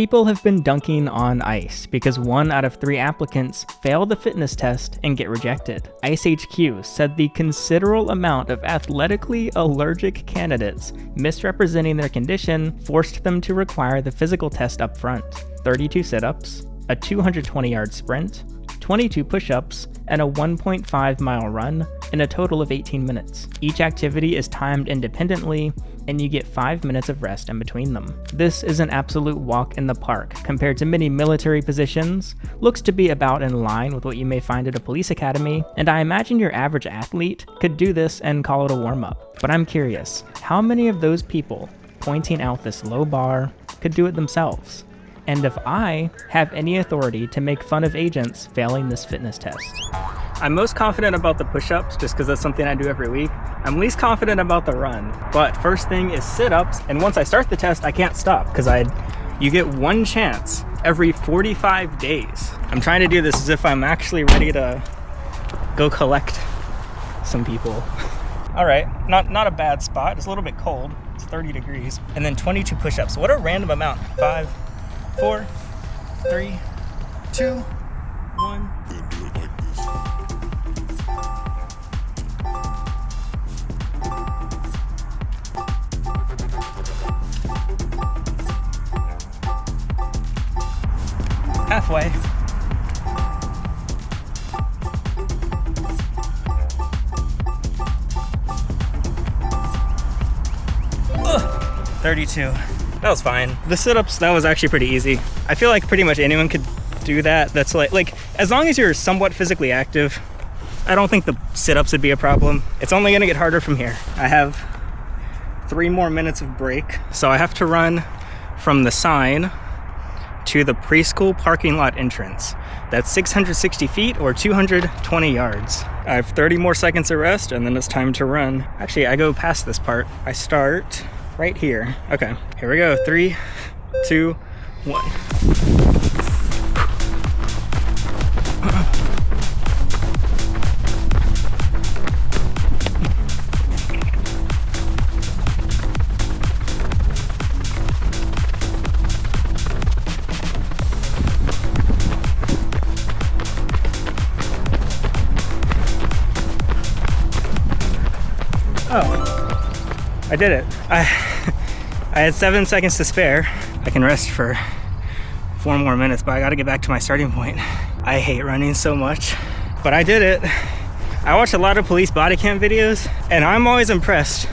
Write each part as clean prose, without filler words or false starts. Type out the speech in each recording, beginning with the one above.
People have been dunking on ICE because 1 out of 3 applicants fail the fitness test and get rejected. ICE HQ said the considerable amount of athletically allergic candidates misrepresenting their condition forced them to require the physical test up front. 32 sit-ups, a 220-yard sprint, 22 push-ups, and a 1.5-mile run in a total of 18 minutes. Each activity is timed independently, and you get 5 minutes of rest in between them. This is an absolute walk in the park compared to many military positions, looks to be about in line with what you may find at a police academy, and I imagine your average athlete could do this and call it a warm-up. But I'm curious, how many of those people pointing out this low bar could do it themselves? And if I have any authority to make fun of agents failing this fitness test. I'm most confident about the push-ups just because that's something I do every week. I'm least confident about the run, but first thing is sit-ups, and once I start the test, I can't stop because you get 1 chance every 45 days. I'm trying to do this as if I'm actually ready to go collect some people. All right, not a bad spot. It's a little bit cold. It's 30 degrees. And then 22 push-ups. What a random amount. 5, 4, 3, 2, 1. Halfway. Ugh, 32. That was fine. The sit-ups, that was actually pretty easy. I feel like pretty much anyone could do that. That's like as long as you're somewhat physically active, I don't think the sit-ups would be a problem. It's only gonna get harder from here. I have 3 more minutes of break, so I have to run from the sign to the preschool parking lot entrance. That's 660 feet or 220 yards. I have 30 more seconds of rest and then it's time to run. Actually, I go past this part. I start right here. Okay, here we go. 3, 2, 1. Oh, I did it. I had 7 seconds to spare. I can rest for 4 more minutes, but I gotta get back to my starting point. I hate running so much, but I did it. I watch a lot of police body cam videos, and I'm always impressed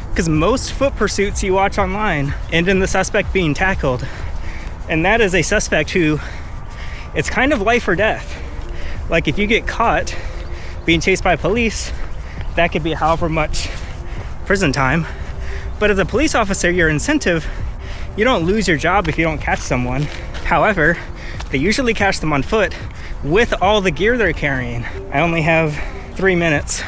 because most foot pursuits you watch online end in the suspect being tackled. And that is a suspect who, it's kind of life or death. Like if you get caught being chased by police, that could be however much prison time. But as a police officer, your incentive, you don't lose your job if you don't catch someone. However, they usually catch them on foot with all the gear they're carrying. I only have 3 minutes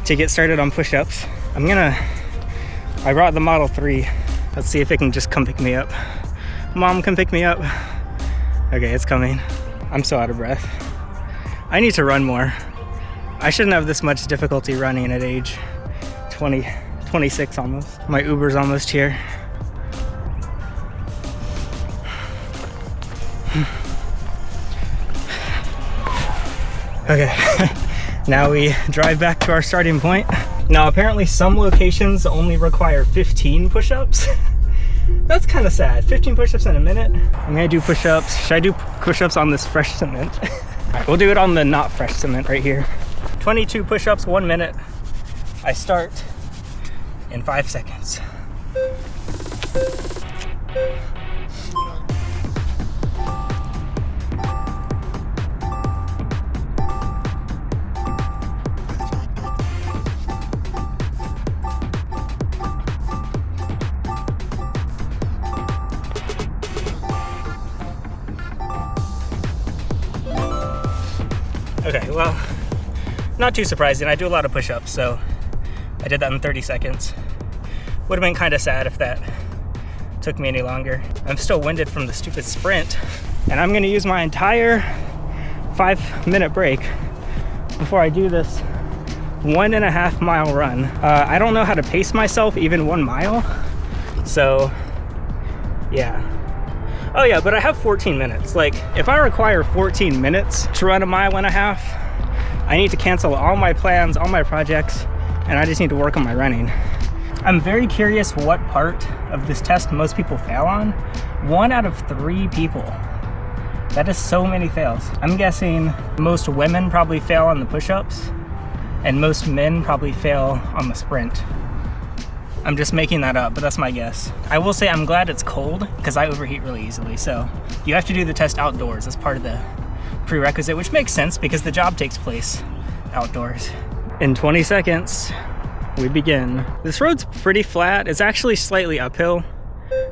to get started on push-ups. I brought the Model 3. Let's see if it can just come pick me up. Mom, come pick me up. Okay, it's coming. I'm so out of breath. I need to run more. I shouldn't have this much difficulty running at age 26 almost. My Uber's almost here. Okay, now we drive back to our starting point. Now apparently some locations only require 15 push-ups. That's kind of sad. 15 push-ups in a minute. I'm gonna do push-ups. Should I do push-ups on this fresh cement? Alright, we'll do it on the not fresh cement right here. 22 push-ups, 1 minute. I start in 5 seconds. Okay, well, not too surprising. I do a lot of push-ups, so I did that in 30 seconds. Would have been kind of sad if that took me any longer. I'm still winded from the stupid sprint, and I'm gonna use my entire 5-minute break before I do this 1.5 mile run. I don't know how to pace myself even 1 mile, so yeah. Oh yeah, but I have 14 minutes. Like, if I require 14 minutes to run a mile and a half, I need to cancel all my plans, all my projects, and I just need to work on my running. I'm very curious what part of this test most people fail on. 1 out of 3 people. That is so many fails. I'm guessing most women probably fail on the push-ups, and most men probably fail on the sprint. I'm just making that up, but that's my guess. I will say I'm glad it's cold, because I overheat really easily, so you have to do the test outdoors as part of the prerequisite, which makes sense because the job takes place outdoors. In 20 seconds, we begin. This road's pretty flat. It's actually slightly uphill,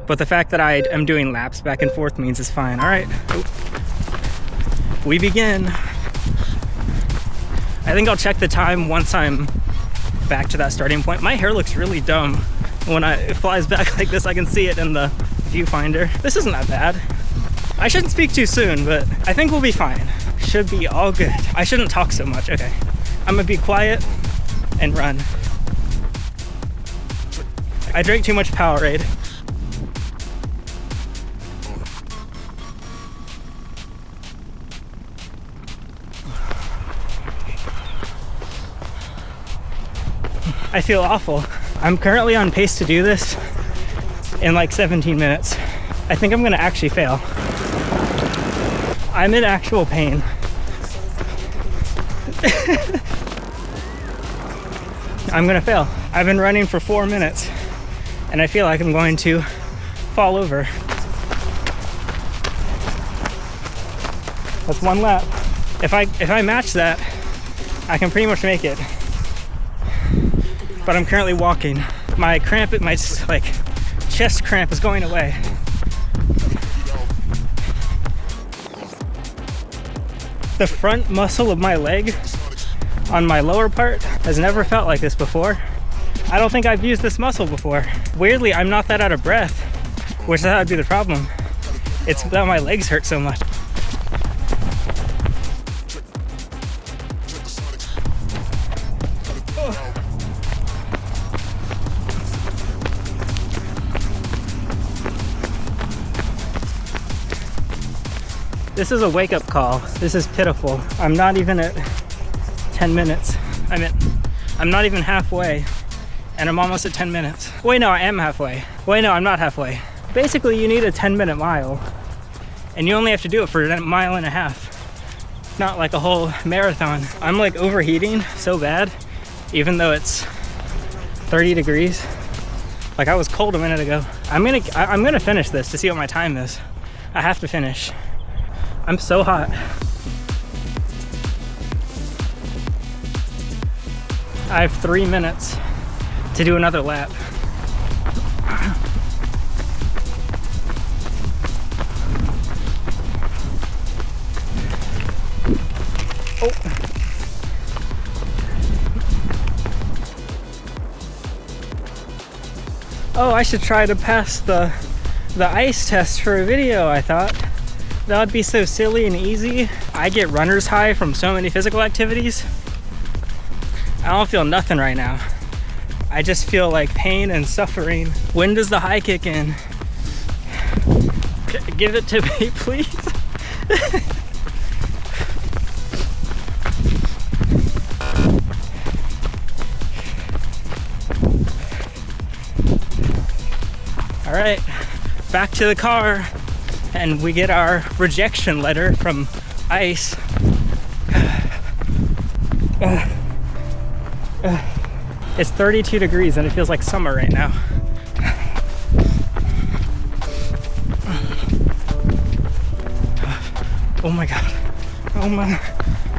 but the fact that I am doing laps back and forth means it's fine. All right, we begin. I think I'll check the time once I'm back to that starting point. My hair looks really dumb when it flies back like this. I can see it in the viewfinder. This isn't that bad. I shouldn't speak too soon, but I think we'll be fine. Should be all good. I shouldn't talk so much. Okay, I'm gonna be quiet and run. I drank too much Powerade. I feel awful. I'm currently on pace to do this in like 17 minutes. I think I'm gonna actually fail. I'm in actual pain. I'm gonna fail. I've been running for 4 minutes and I feel like I'm going to fall over. That's 1 lap. If I match that, I can pretty much make it. But I'm currently walking. My cramp, my like chest cramp is going away. The front muscle of my leg on my lower part has never felt like this before. I don't think I've used this muscle before. Weirdly, I'm not that out of breath, which that would be the problem. It's that my legs hurt so much. This is a wake-up call. This is pitiful. I'm not even at 10 minutes. I'm not even halfway, and I'm almost at 10 minutes. Wait, no, I am halfway. Wait, no, I'm not halfway. Basically, you need a 10-minute mile, and you only have to do it for a mile and a half. Not like a whole marathon. I'm like overheating so bad, even though it's 30 degrees. Like I was cold a minute ago. I'm gonna finish this to see what my time is. I have to finish. I'm so hot. I have 3 minutes to do another lap. Oh, I should try to pass the ice test for a video, I thought. That would be so silly and easy. I get runner's high from so many physical activities. I don't feel nothing right now. I just feel like pain and suffering. When does the high kick in? Give it to me, please. All right, back to the car. And we get our rejection letter from ICE. It's 32 degrees and it feels like summer right now. Oh my God. Oh my.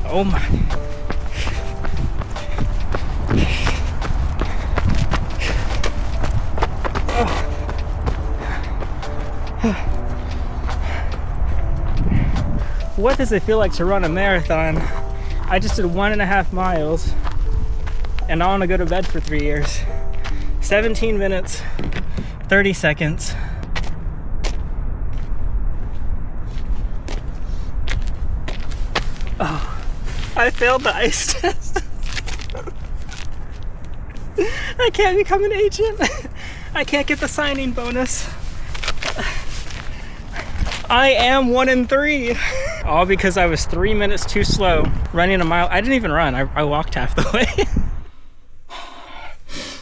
Oh my. What does it feel like to run a marathon? I just did 1.5 miles and I want to go to bed for 3 years. 17 minutes, 30 seconds. Oh, I failed the ice test. I can't become an agent. I can't get the signing bonus. I am 1 in 3. All because I was 3 minutes too slow running a mile. I didn't even run. I walked half the way.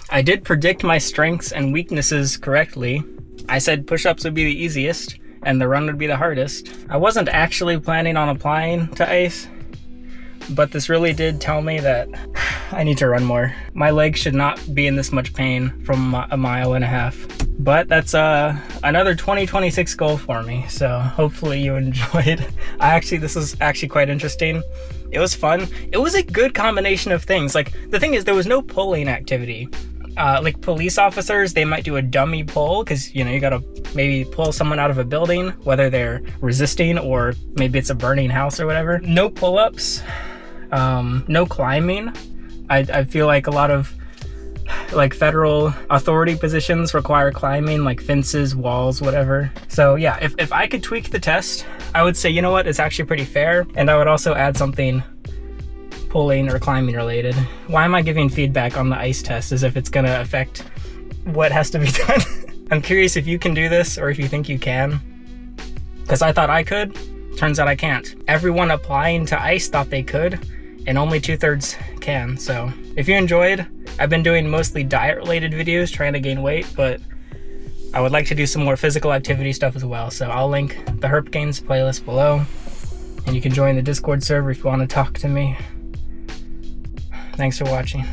I did predict my strengths and weaknesses correctly. I said push-ups would be the easiest and the run would be the hardest. I wasn't actually planning on applying to ice, but this really did tell me that I need to run more. My legs should not be in this much pain from a mile and a half. But that's another 2026 goal for me, so hopefully you enjoyed. This was actually quite interesting. It was fun. It was a good combination of things. Like, the thing is, there was no pulling activity. Like police officers, they might do a dummy pull because, you know, you gotta maybe pull someone out of a building, whether they're resisting or maybe it's a burning house or whatever. No pull-ups, no climbing. I feel like a lot of like federal authority positions require climbing, like fences, walls, whatever. So yeah, if I could tweak the test, I would say, you know what, it's actually pretty fair. And I would also add something pulling or climbing related. Why am I giving feedback on the ice test as if it's gonna affect what has to be done? I'm curious if you can do this or if you think you can, because I thought I could. Turns out I can't. Everyone applying to ice thought they could, and only 2/3 can. So if you enjoyed, I've been doing mostly diet related videos trying to gain weight, but I would like to do some more physical activity stuff as well. So I'll link the Herp Gains playlist below, and you can join the Discord server if you want to talk to me. Thanks for watching.